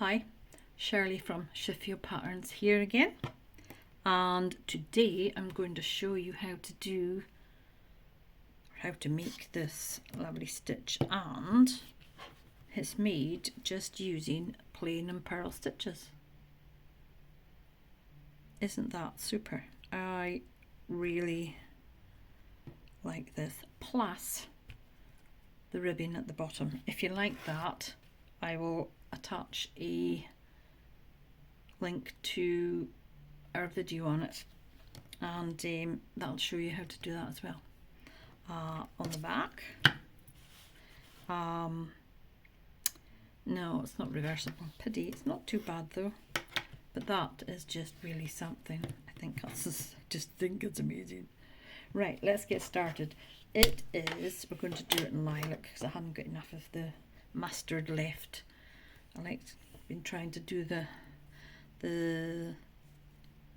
Hi, Shirley from Shifio Patterns here again, and today I'm going to show you how to make this lovely stitch, and it's made just using plain and purl stitches. Isn't that super? I really like this, plus the ribbing at the bottom. If you like that, I will attach a link to our video on it, and that'll show you how to do that as well. On the back, no, it's not reversible. Pity, it's not too bad though, but that is just really something. I just think it's amazing. Right, let's get started. We're going to do it in lilac because I haven't got enough of the mustard left. Been trying to do the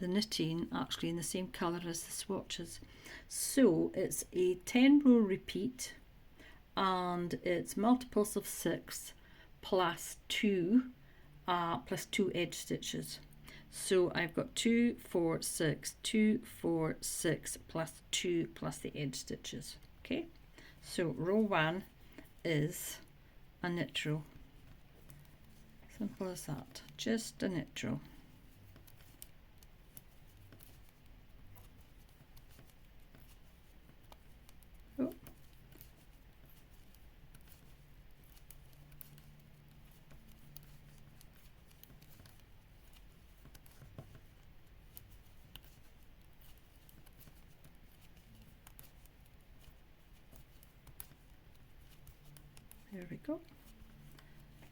knitting actually in the same colour as the swatches. So it's a 10 row repeat, and it's multiples of 6 plus 2 edge stitches. So I've got 2, 4, 6, 2, 4, 6 plus 2 plus the edge stitches. Okay, so row 1 is a knit row. Simple as that, just a knit row. Oh. There we go.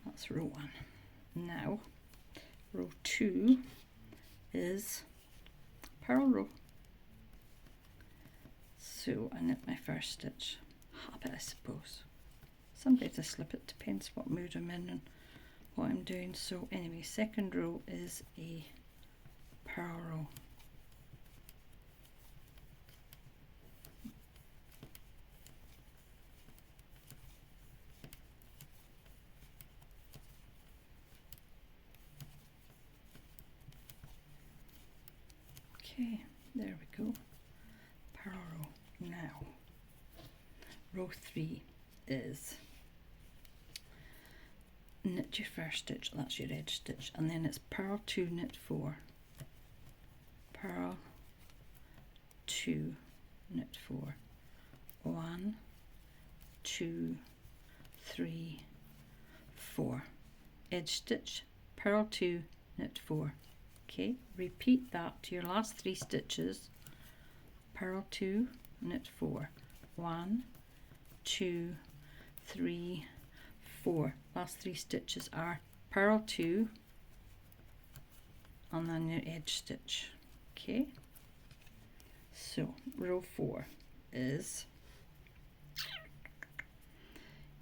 That's row 1. Now, row 2 is purl row. So I knit my first stitch. Habit, I suppose. Some days I slip, it depends what mood I'm in and what I'm doing. So anyway, second row is a purl row. Okay, there we go. Purl row. Now, row 3 is knit your first stitch, that's your edge stitch, and then it's purl 2, knit 4, purl 2, knit 4, 1, 2, 3, 4, edge stitch, purl 2, knit 4. Okay, repeat that to your last 3 stitches. Purl 2, knit 4, 1, 2, 3, 4. Last 3 stitches are purl 2 and then your edge stitch. Okay, so row 4 is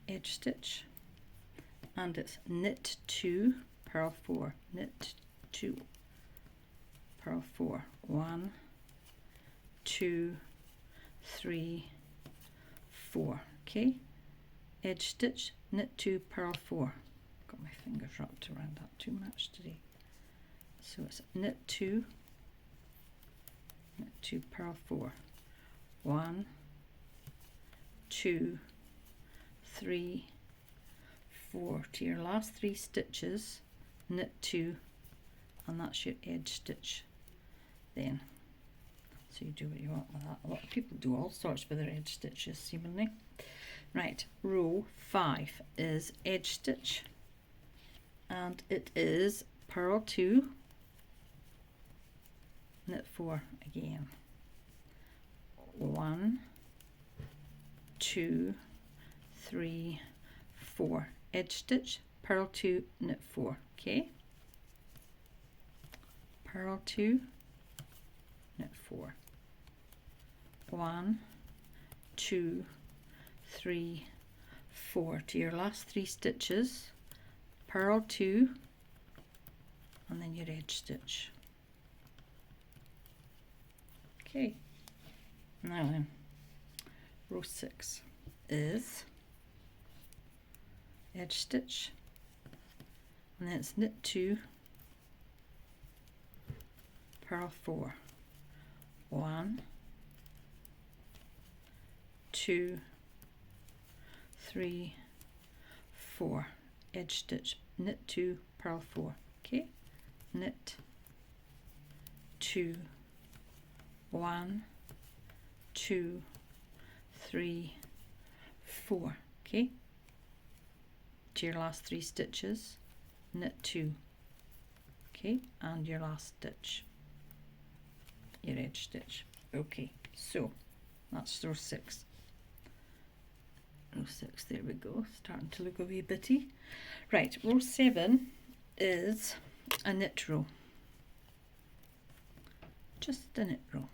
edge stitch, and it's knit 2, purl 4, knit 2, purl 4, 1, 2, 3, 4. Okay, edge stitch, knit 2, purl 4. Got my fingers wrapped around that too much today. So it's knit 2, purl 4, 1, 2, 3, 4. To your last 3 stitches, knit 2, and that's your edge stitch then. So you do what you want with that. A lot of people do all sorts with their edge stitches seemingly. Right, row 5 is edge stitch, and it is purl 2, knit 4 again, 1, 2, 3, 4, edge stitch, purl 2, knit 4. Okay, purl 2, knit 4, 1, 2, 3, 4. To your last 3 stitches, purl 2 and then your edge stitch. Okay, now then, row 6 is edge stitch, and then it's knit 2, purl 4, 1, 2, 3, 4, edge stitch, knit 2, purl 4, okay, knit 2, 1, 2, 3, 4, okay, to your last 3 stitches, knit 2, okay, and your last stitch, your edge stitch. Okay, so that's row 6. Row 6, there we go, starting to look a wee bitty. Right, row 7 is a knit row, just a knit row.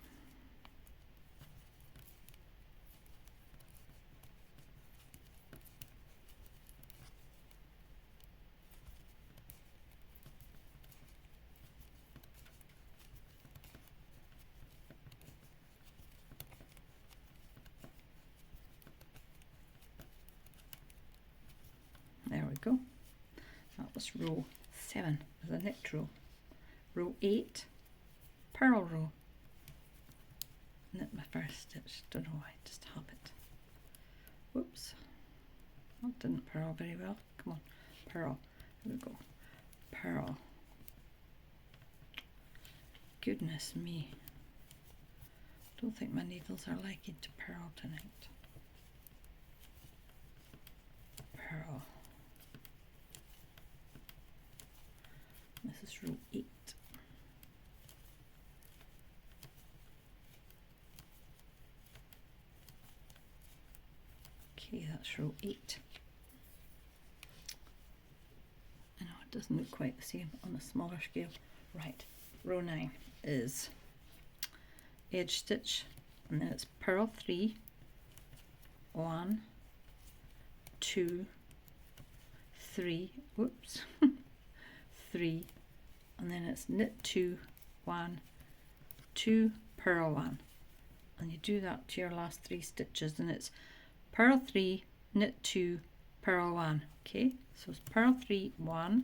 There we go. That was row 7 as a knit row. Row 8, purl row. Knit my first stitch, don't know why, just habit. Whoops, that didn't purl very well. Come on, purl. Here we go. Purl. Goodness me. Don't think my needles are liking to purl tonight. Purl. This is row 8. Okay, that's row 8. I know it doesn't look quite the same on a smaller scale. Right, row 9 is edge stitch, and then it's purl 3, 1, 2, 3, whoops, 3, and then it's knit 2, 1, 2, purl 1, and you do that to your last 3 stitches, and it's purl 3, knit 2, purl 1. Okay, so it's purl 3, 1,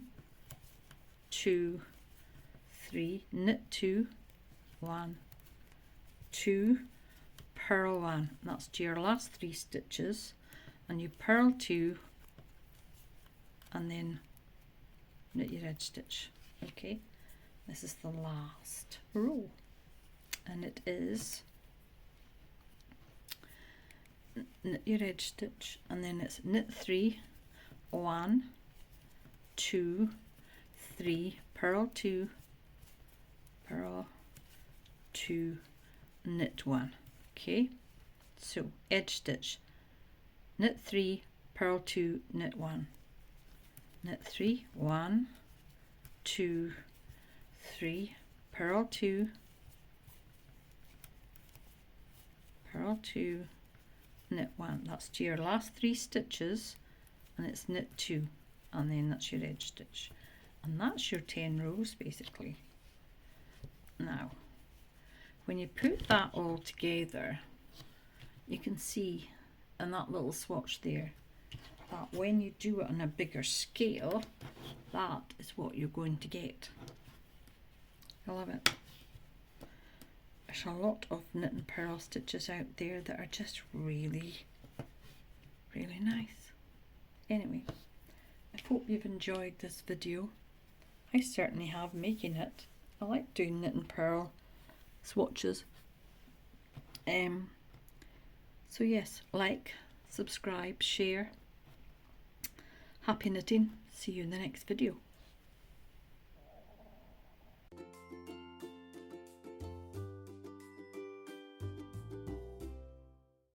2, 3, knit 2, 1, 2, purl 1, and that's to your last 3 stitches, and you purl 2 and then knit your edge stitch. Okay, this is the last row, and it is knit your edge stitch, and then it's knit 3, 1, 2, 3, purl 2, purl 2, knit 1. Okay, so edge stitch, knit 3, purl 2, knit 1, knit 3, 1, 2, 3, purl 2, purl 2, knit 1. That's to your last 3 stitches, and it's knit 2, and then that's your edge stitch, and that's your 10 rows basically. Now when you put that all together, you can see in that little swatch there that when you do it on a bigger scale, that is what you're going to get. I love it. There's a lot of knit and purl stitches out there that are just really, really nice. Anyway, I hope you've enjoyed this video. I certainly have, making it. I like doing knit and purl swatches. So yes, like, subscribe, share. Happy knitting. See you in the next video.